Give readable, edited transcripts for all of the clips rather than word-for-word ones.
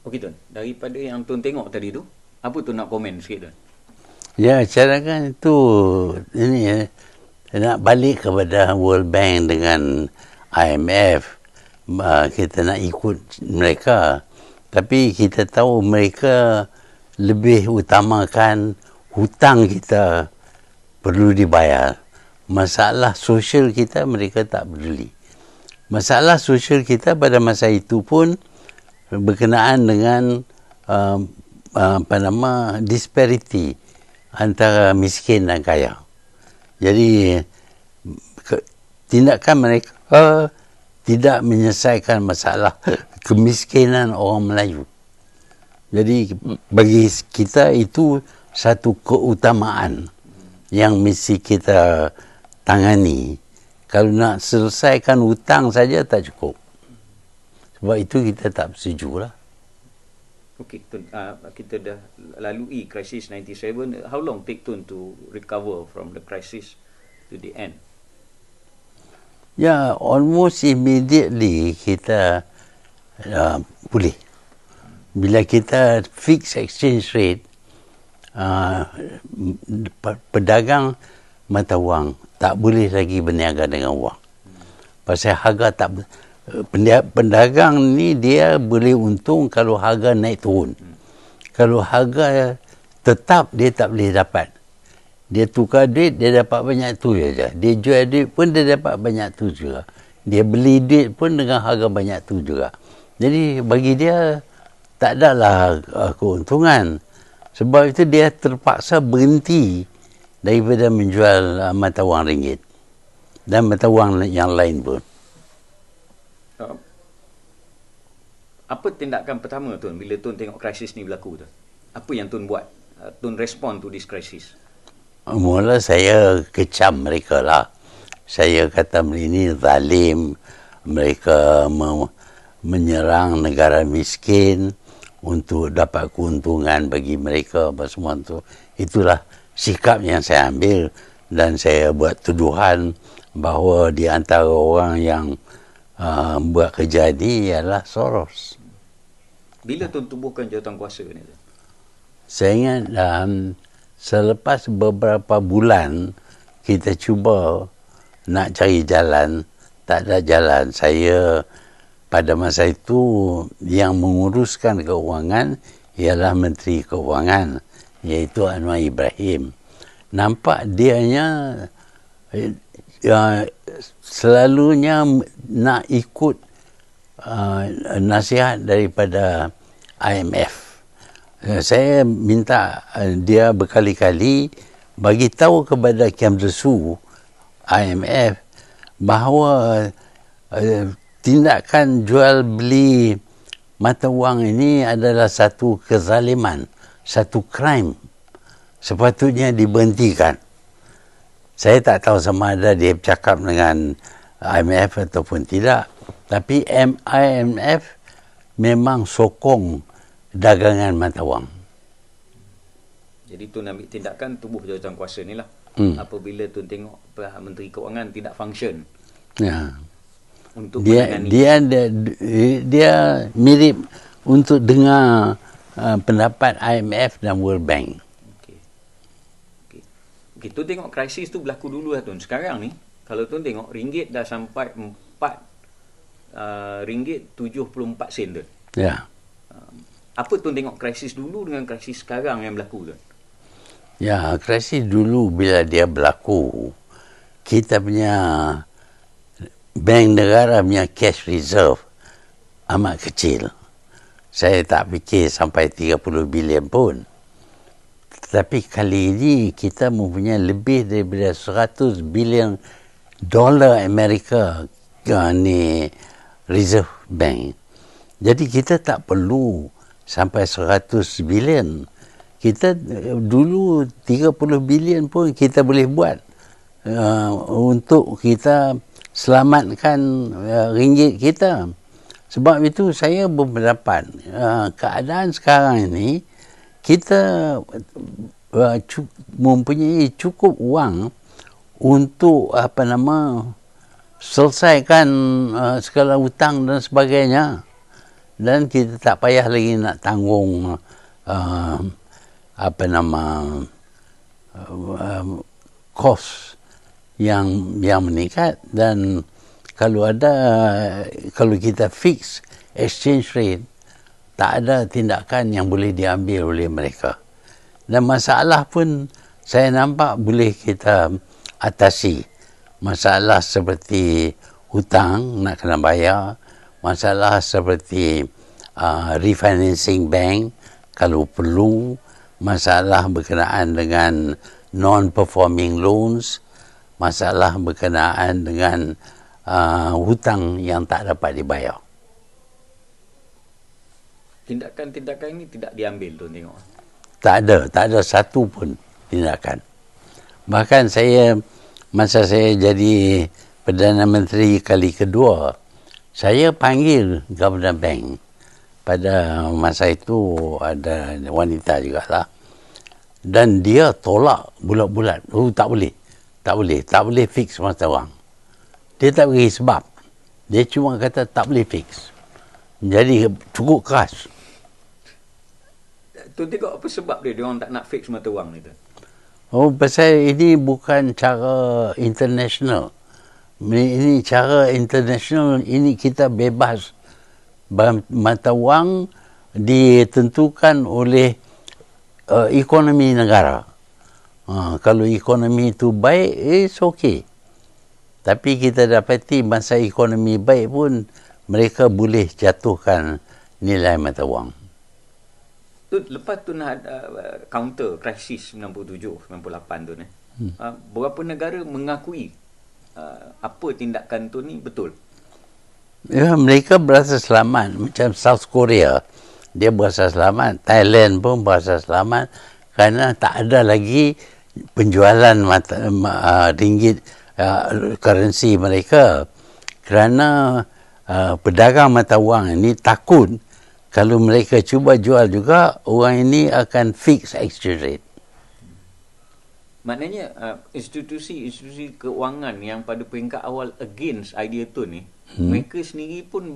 Okey Tun, daripada yang Tun tengok tadi tu, apa Tun nak komen sikit Tun? Ya, cadangan itu ini nak balik kepada World Bank dengan IMF. Kita nak ikut mereka, tapi kita tahu mereka lebih utamakan hutang kita perlu dibayar. Masalah sosial kita mereka tak peduli. Masalah sosial kita pada masa itu pun berkenaan dengan disparity antara miskin dan kaya. Jadi tindakan mereka tidak menyelesaikan masalah kemiskinan orang Melayu. Jadi bagi kita itu satu keutamaan yang mesti kita tangani. Kalau nak selesaikan hutang saja tak cukup. Sebab itu kita tak bersetuju lah. Okey, Tun, kita dah lalui krisis 97. How long take Tun to recover from the crisis to the end? Ya, almost immediately kita pulih. Bila kita fix exchange rate, pedagang mata wang tak boleh lagi berniaga dengan wang. Pasal harga tak pedagang ni dia boleh untung kalau harga naik turun. Kalau harga tetap dia tak boleh dapat. Dia tukar duit dia dapat banyak tu saja. Dia jual duit pun dia dapat banyak tu juga. Dia beli duit pun dengan harga banyak tu juga. Jadi bagi dia tak adalah keuntungan. Sebab itu dia terpaksa berhenti daripada menjual mata wang ringgit dan mata wang yang lain pun. Apa tindakan pertama Tun bila Tun tengok krisis ni berlaku tu? Apa yang Tun buat? Tun respond to this crisis? Mula saya kecam mereka lah. Saya kata ini zalim. Mereka menyerang negara miskin untuk dapat keuntungan bagi mereka apa semua itu. Itulah sikap yang saya ambil dan saya buat tuduhan bahawa di antara orang yang buat kerja ini ialah Soros. Bila Tun tubuhkan jawatankuasa ni? Saya ingat selepas beberapa bulan kita cuba nak cari jalan, tak ada jalan. Saya pada masa itu yang menguruskan keuangan ialah Menteri Keuangan, iaitu Anwar Ibrahim. Nampak dianya selalunya nak ikut nasihat daripada IMF. Saya minta dia berkali-kali bagi tahu kepada Kem Desu IMF bahawa tindakan jual beli mata wang ini adalah satu kezaliman, satu crime. Sepatutnya diberhentikan. Saya tak tahu sama ada dia bercakap dengan IMF ataupun tidak. Tapi IMF memang sokong dagangan mata wang. Jadi Tun ambil tindakan tubuh jawatankuasa ni lah. Apabila Tun tengok Menteri Keuangan tidak function. Ya. Untuk dia mirip untuk dengar pendapat IMF dan World Bank. Okey, Tun tengok krisis tu berlaku dulu lah Tun. Sekarang ni kalau Tun tengok ringgit dah sampai ringgit 74 sen Tun. Ya. Apa Tun tengok krisis dulu dengan krisis sekarang yang berlaku Tun? Ya, krisis dulu bila dia berlaku, kita punya bank negara punya cash reserve amat kecil. Saya tak fikir sampai 30 bilion pun. Tetapi kali ini kita mempunyai lebih daripada 100 bilion dolar Amerika ni reserve bank. Jadi kita tak perlu sampai 100 bilion. Kita dulu 30 bilion pun kita boleh buat untuk kita selamatkan ringgit kita. Sebab itu saya berpendapat keadaan sekarang ini kita mempunyai cukup wang untuk selesaikan segala hutang dan sebagainya. dan kita tak payah lagi nak tanggung kos yang meningkat. Dan kalau kita fix exchange rate, tak ada tindakan yang boleh diambil oleh mereka. Dan masalah pun saya nampak boleh kita atasi. Masalah seperti hutang nak kena bayar, masalah seperti refinancing bank kalau perlu, masalah berkenaan dengan non-performing loans, masalah berkenaan dengan hutang yang tak dapat dibayar. Tindakan-tindakan ini tidak diambil tu tengok. Tak ada satu pun tindakan. Bahkan masa saya jadi Perdana Menteri kali kedua, saya panggil Governor Bank. Pada masa itu ada wanita jugalah. Dan dia tolak bulat-bulat. Tak boleh fix mata wang. Dia tak beri sebab. Dia cuma kata tak boleh fix. Jadi cukup keras. Tu tengok apa sebab dia orang tak nak fix mata wang ni tu. Pasal ini bukan cara international. Ini cara international, ini kita bebas. Mata wang ditentukan oleh ekonomi negara. Kalau ekonomi itu baik, it's okay. Tapi kita dapati masa ekonomi baik pun, mereka boleh jatuhkan nilai mata wang. Lepas tu nak counter krisis 97, 98 tu ni. Berapa negara mengakui apa tindakan tu ni betul? Ya, mereka berasa selamat. Macam South Korea, dia berasa selamat. Thailand pun berasa selamat kerana tak ada lagi penjualan ringgit currency mereka. Kerana pedagang mata wang ini takut kalau mereka cuba jual juga, orang ini akan fix exchange rate. Maknanya institusi keuangan yang pada peringkat awal against idea tu ni, mereka sendiri pun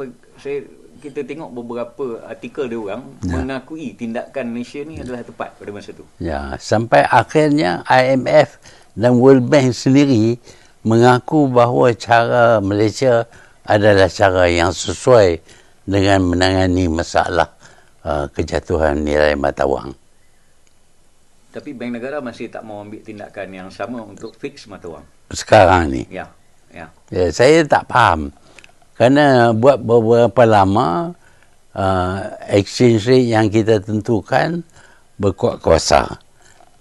kita tengok beberapa artikel dia orang mengakui tindakan Malaysia ni adalah tepat pada masa tu. Ya, sampai akhirnya IMF dan World Bank sendiri mengaku bahawa cara Malaysia adalah cara yang sesuai dengan menangani masalah kejatuhan nilai mata wang. Tapi Bank Negara masih tak mau ambil tindakan yang sama untuk fix mata wang. Sekarang ni. Ya. Saya tak faham. Kerana buat beberapa lama exchange rate yang kita tentukan berkuat kuasa.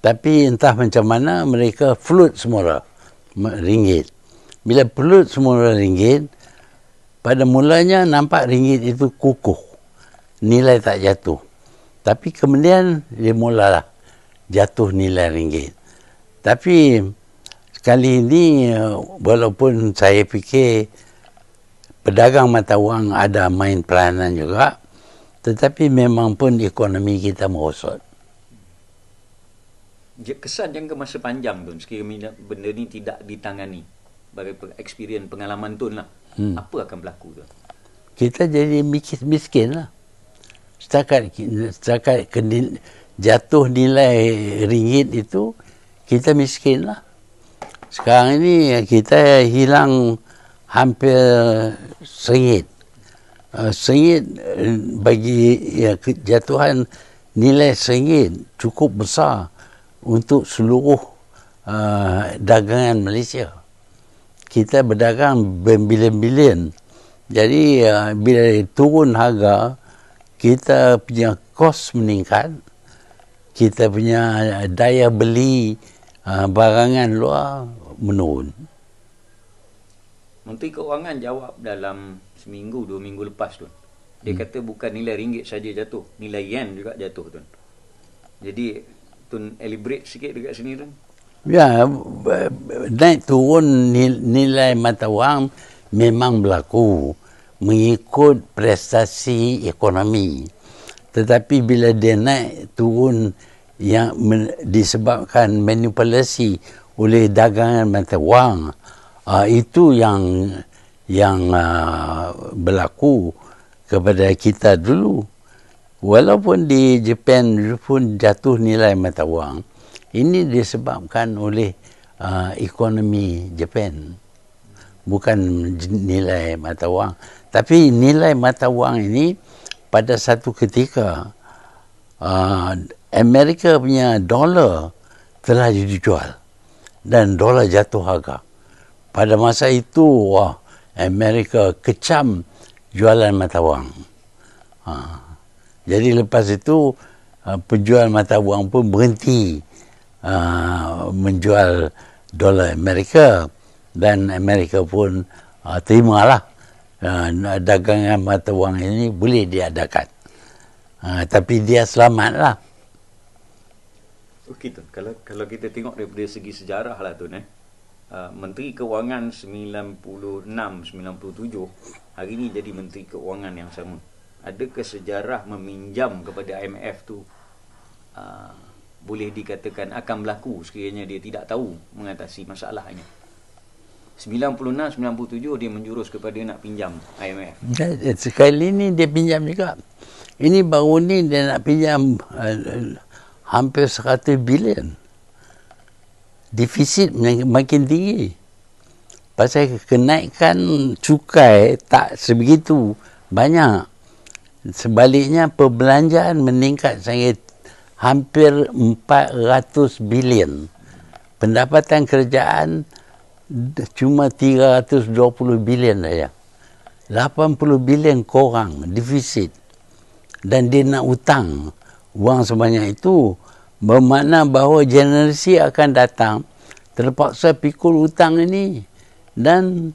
Tapi entah macam mana mereka float semula ringgit. Bila float semula ringgit, pada mulanya nampak ringgit itu kukuh. Nilai tak jatuh. Tapi kemudian dia mulalah jatuh nilai ringgit. Tapi kali ini walaupun saya fikir pedagang mata wang ada main peranan juga, tetapi memang pun ekonomi kita merosot. Kesan jangka masa panjang tu, sekiranya benda ni tidak ditangani, bagi experience pengalaman tu lah, apa akan berlaku tu? Kita jadi miskin lah. Setakat jatuh nilai ringgit itu, kita miskin lah. Sekarang ini kita hilang hampir RM1. RM1 bagi jatuhan nilai RM1 cukup besar untuk seluruh dagangan Malaysia. Kita berdagang berbilion-bilion. Jadi bila turun harga, kita punya kos meningkat, kita punya daya beli barangan luar menurun. Menteri Keuangan jawab dalam seminggu, 2 minggu lepas tu. Dia kata bukan nilai ringgit saja jatuh, nilai yen juga jatuh tu. Jadi Tun elaborate sikit dekat sini tu. Ya, naik turun nilai mata wang memang berlaku mengikut prestasi ekonomi. Tetapi bila dia naik turun yang disebabkan manipulasi oleh dagangan mata wang, itu yang berlaku. kepada kita dulu. Walaupun di Jepun pun jatuh nilai mata wang, ini disebabkan oleh ekonomi Jepun, bukan nilai mata wang. Tapi nilai mata wang ini pada satu ketika Amerika punya dolar telah dijual dan dolar jatuh harga. Pada masa itu, Amerika kecam jualan mata wang. Jadi lepas itu penjual mata wang pun berhenti menjual dolar Amerika, dan Amerika pun terimalah dagangan mata wang ini boleh diadakan. Tapi dia selamatlah. Okey, Tun. Kalau kita tengok daripada segi sejarah lah, Tun, Menteri Kewangan 96-97 hari ini jadi Menteri Kewangan yang sama. Adakah sejarah meminjam kepada IMF tu boleh dikatakan akan berlaku sekiranya dia tidak tahu mengatasi masalahnya? 96-97 dia menjurus kepada nak pinjam IMF. Sekali ini dia pinjam juga. Ini baru ni dia nak pinjam hampir 100 bilion. Defisit makin tinggi. Pasal kenaikan cukai tak sebegitu banyak. Sebaliknya perbelanjaan meningkat sangat, hampir 400 bilion. Pendapatan kerajaan cuma 320 bilion saja. 80 bilion korang defisit. Dan dia nak utang wang sebanyak itu, bermakna bahawa generasi akan datang terpaksa pikul hutang ini, dan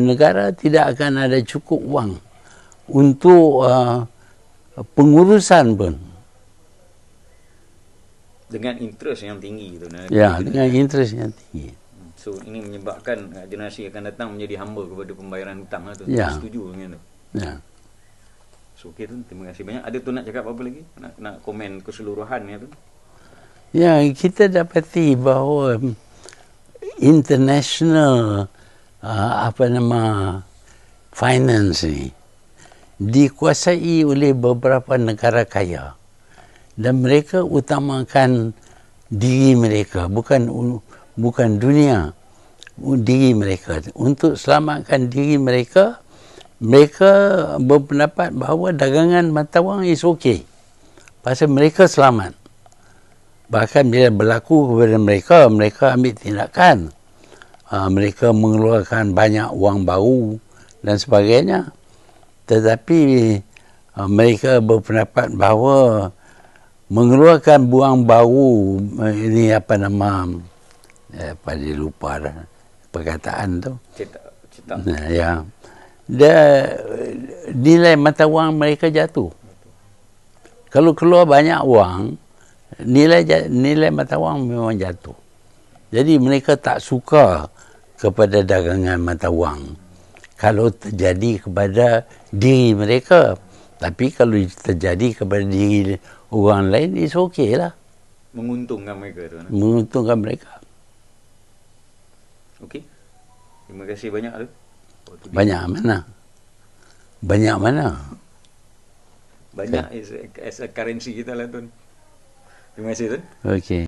negara tidak akan ada cukup wang untuk pengurusan pun. Dengan interest yang tinggi tu. Ya, dengan interest yang tinggi. So ini menyebabkan generasi akan datang menjadi hamba kepada pembayaran hutang lah tu. Ya. Setuju dengan tu. Ya. So okey, tu, terima kasih banyak. Ada tu nak cakap apa lagi? Nak komen keseluruhan ya tu? Ya, kita dapati bahawa international finance ni dikuasai oleh beberapa negara kaya, dan mereka utamakan diri mereka, bukan dunia, diri mereka. Untuk selamatkan diri mereka, mereka berpendapat bahawa dagangan mata wang is okey, pasal mereka selamat. Bahkan bila berlaku kepada mereka, mereka ambil tindakan. Mereka mengeluarkan banyak wang baru dan sebagainya. Tetapi mereka berpendapat bahawa mengeluarkan wang baru ini dia lupa dah perkataan tu. Cetak. Ya. Nilai mata wang mereka jatuh. Kalau keluar banyak wang, nilai mata wang memang jatuh. Jadi mereka tak suka kepada dagangan mata wang kalau terjadi kepada diri mereka. Tapi kalau terjadi kepada diri orang lain, it's okay lah. Menguntungkan mereka tu. Menguntungkan mereka. Okey. Terima kasih banyak tu. Banyak mana? Banyak mana? Banyak as a currency kita lah, Tun. Terima kasih, Tun. Okey.